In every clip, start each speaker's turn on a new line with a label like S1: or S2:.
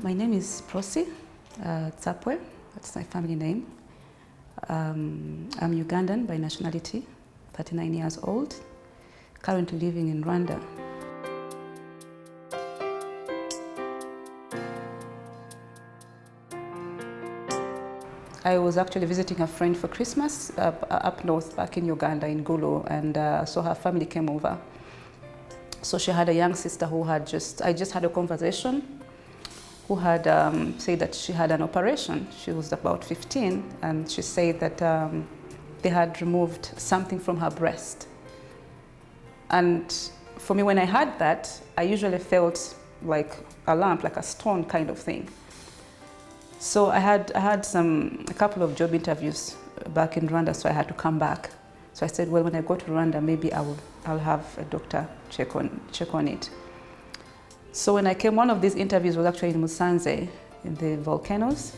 S1: My name is Prosie Tsapwe, that's my family name. I'm Ugandan by nationality, 39 years old, currently living in Rwanda. I was actually visiting a friend for Christmas up north, back in Uganda, in Gulu, and so her family came over. So she had a young sister who I just had a conversation, who had said that she had an operation. She was about 15, and she said that they had removed something from her breast. And for me, when I heard that, I usually felt like a lump, like a stone kind of thing. So I had a couple of job interviews back in Rwanda, so I had to come back. So I said, well, when I go to Rwanda, maybe I'll have a doctor check on it. So when I came, one of these interviews was actually in Musanze, in the volcanoes,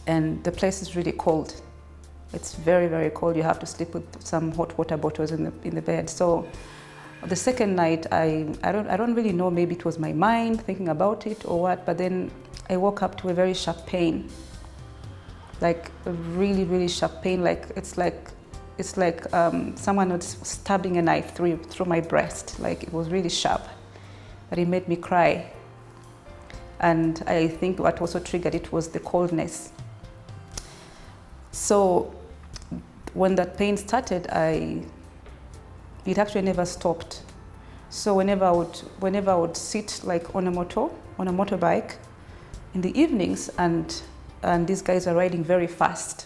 S1: and the place is really cold. It's very, very cold. You have to sleep with some hot water bottles in the bed. So the second night, I don't really know, maybe it was my mind thinking about it or what, but then I woke up to a very sharp pain, like a really, really sharp pain. Like it's like someone was stabbing a knife through my breast. Like it was really sharp, but it made me cry. And I think what also triggered it was the coldness. So when that pain started, it actually never stopped. So whenever I would sit like on a motorbike in the evenings, and these guys are riding very fast,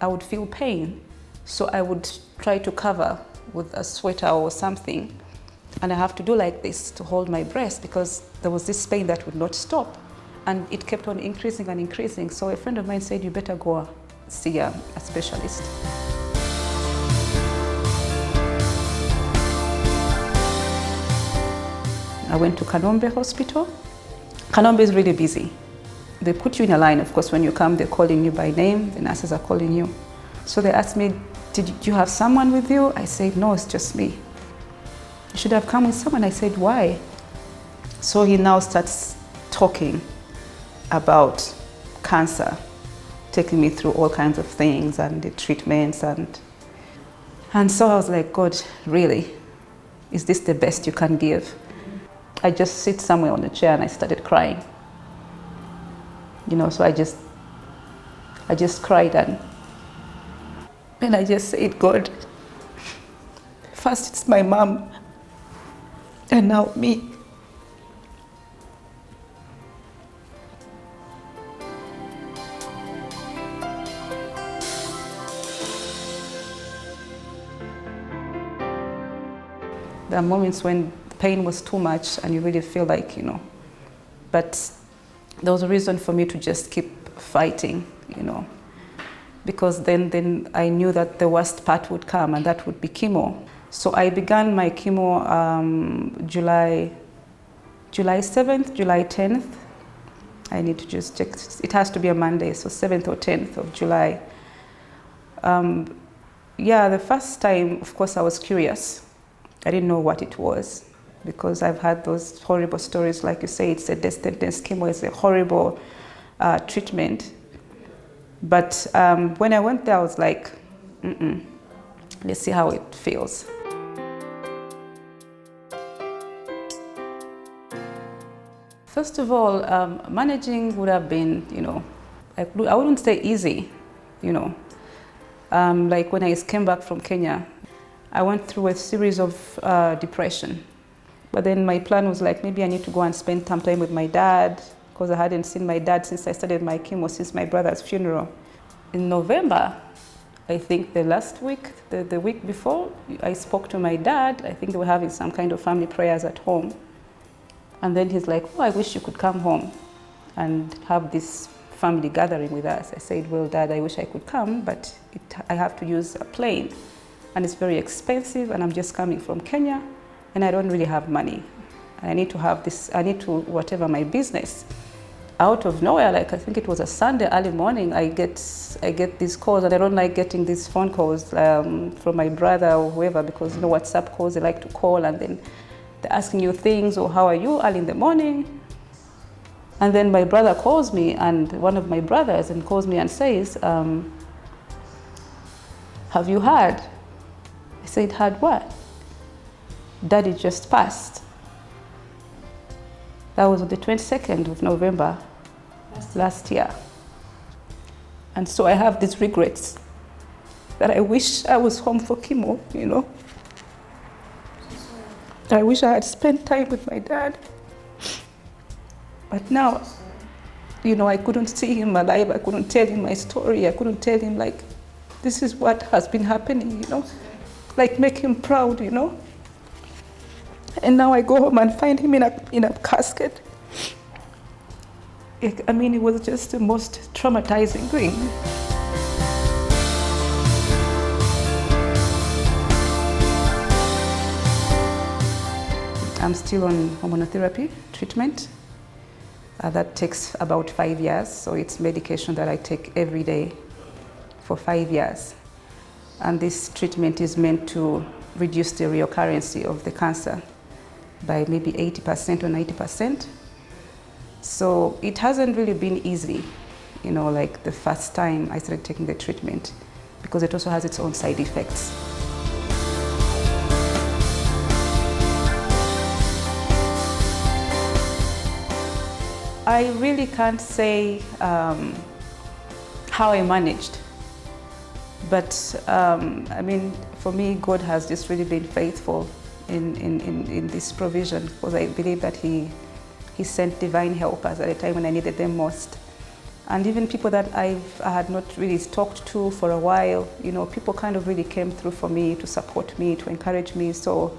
S1: I would feel pain. So I would try to cover with a sweater or something, and I have to do like this to hold my breast, because there was this pain that would not stop, and it kept on increasing and increasing. So a friend of mine said, you better go see a specialist. I went to Kanombe Hospital. Kanombe is really busy. They put you in a line, of course. When you come, they're calling you by name. The nurses are calling you. So they asked me, did you have someone with you? I said, no, it's just me. You should have come with someone. I said, why? So he now starts talking about cancer, taking me through all kinds of things and the treatments. And so I was like, God, really? Is this the best you can give? I just sit somewhere on a chair and I started crying. So I just cried, and I just said, God, first it's my mom, and now me. There are moments when the pain was too much and you really feel like, but there was a reason for me to just keep fighting, because then I knew that the worst part would come, and that would be chemo. So I began my chemo July 7th, July 10th. I need to just check. It has to be a Monday, so 7th or 10th of July. The first time, of course, I was curious. I didn't know what it was, because I've had those horrible stories. Like you say, it's a death sentence. Chemo is a horrible treatment. But when I went there, I was like, let's see how it feels. First of all, managing would have been, I wouldn't say easy, Like when I came back from Kenya, I went through a series of depression. But then my plan was like, maybe I need to go and spend some time with my dad, because I hadn't seen my dad since I started my chemo, since my brother's funeral. In November, I think the last week, the week before, I spoke to my dad. I think they were having some kind of family prayers at home. And then he's like, oh, I wish you could come home and have this family gathering with us. I said, well, Dad, I wish I could come, but I have to use a plane, and it's very expensive, and I'm just coming from Kenya, and I don't really have money. And I need to have this, I need to whatever my business. Out of nowhere, like I think it was a Sunday early morning, I get these calls, and I don't like getting these phone calls from my brother or whoever, because WhatsApp calls, they like to call and then they're asking you things, or how are you early in the morning. And then my brother calls me, and one of my brothers and calls me and says, have you heard? I said, heard what? Daddy just passed. That was on the 22nd of November last year. And so I have these regrets that I wish I was home for chemo, you know. I wish I had spent time with my dad. But now, you know, I couldn't see him alive. I couldn't tell him my story. I couldn't tell him, like, this is what has been happening, you know. Like, make him proud, you know. And now I go home and find him in a casket. I mean, it was just the most traumatizing thing. I'm still on hormonotherapy treatment. That takes about 5 years, so it's medication that I take every day for 5 years. And this treatment is meant to reduce the reoccurrence of the cancer by maybe 80% or 90%. So it hasn't really been easy, you know, like the first time I started taking the treatment, because it also has its own side effects. I really can't say how I managed, but I mean, for me, God has just really been faithful in this provision, because I believe that He sent divine helpers at a time when I needed them most. And even people that I had not really talked to for a while, you know, people kind of really came through for me to support me, to encourage me. So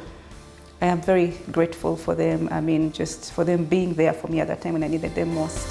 S1: I am very grateful for them. I mean, just for them being there for me at that time when I needed them most.